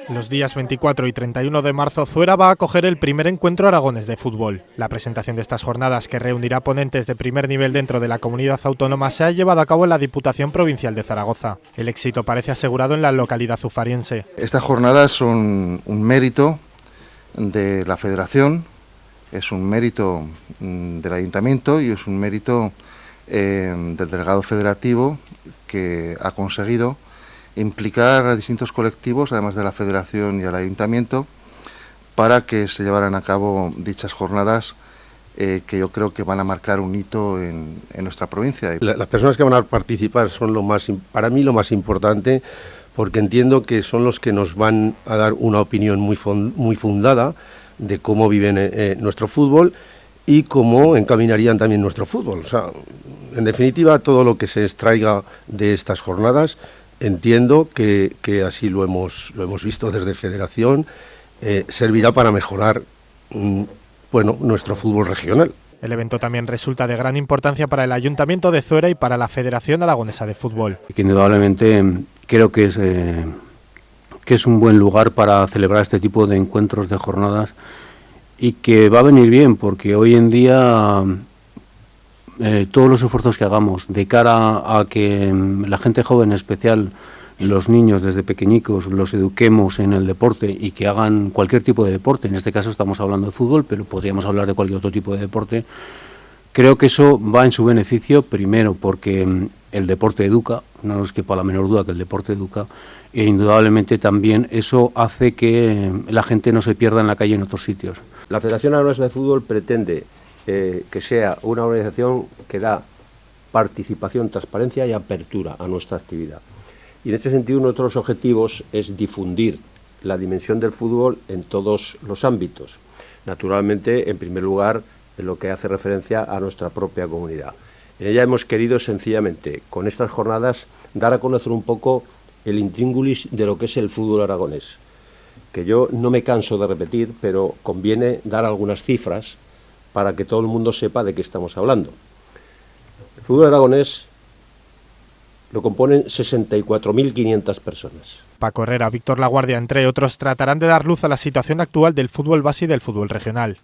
Los días 24 y 31 de marzo, Zuera va a acoger el primer encuentro aragonés de fútbol. La presentación de estas jornadas, que reunirá ponentes de primer nivel dentro de la comunidad autónoma, se ha llevado a cabo en la Diputación Provincial de Zaragoza. El éxito parece asegurado en la localidad zufariense. Estas jornadas son un mérito de la Federación, es un mérito del Ayuntamiento y es un mérito del delegado federativo, que ha conseguido implicar a distintos colectivos, además de la Federación y al Ayuntamiento, para que se llevaran a cabo dichas jornadas que yo creo que van a marcar un hito en nuestra provincia. Las personas que van a participar son para mí lo más importante, porque entiendo que son los que nos van a dar una opinión muy fundada de cómo viven nuestro fútbol y cómo encaminarían también nuestro fútbol. O sea, en definitiva, todo lo que se extraiga de estas jornadas, entiendo que así lo hemos visto desde Federación, servirá para mejorar nuestro fútbol regional. El evento también resulta de gran importancia para el Ayuntamiento de Zuera y para la Federación Aragonesa de Fútbol. Que indudablemente creo que es un buen lugar para celebrar este tipo de encuentros, de jornadas, y que va a venir bien, porque hoy en día todos los esfuerzos que hagamos de cara a que la gente joven, en especial los niños desde pequeñicos, los eduquemos en el deporte y que hagan cualquier tipo de deporte. En este caso estamos hablando de fútbol, pero podríamos hablar de cualquier otro tipo de deporte. Creo que eso va en su beneficio, primero porque el deporte educa, no nos quepa la menor duda que el deporte educa, e indudablemente también eso hace que la gente no se pierda en la calle en otros sitios. La Federación Aragonesa de Fútbol pretende que sea una organización que da participación, transparencia y apertura a nuestra actividad. Y en este sentido, uno de los objetivos es difundir la dimensión del fútbol en todos los ámbitos. Naturalmente, en primer lugar, en lo que hace referencia a nuestra propia comunidad. En ella hemos querido sencillamente, con estas jornadas, dar a conocer un poco el intríngulis de lo que es el fútbol aragonés, que yo no me canso de repetir, pero conviene dar algunas cifras para que todo el mundo sepa de qué estamos hablando. El fútbol aragonés lo componen 64.500 personas. Paco Herrera, Víctor Laguardia, entre otros, tratarán de dar luz a la situación actual del fútbol base y del fútbol regional.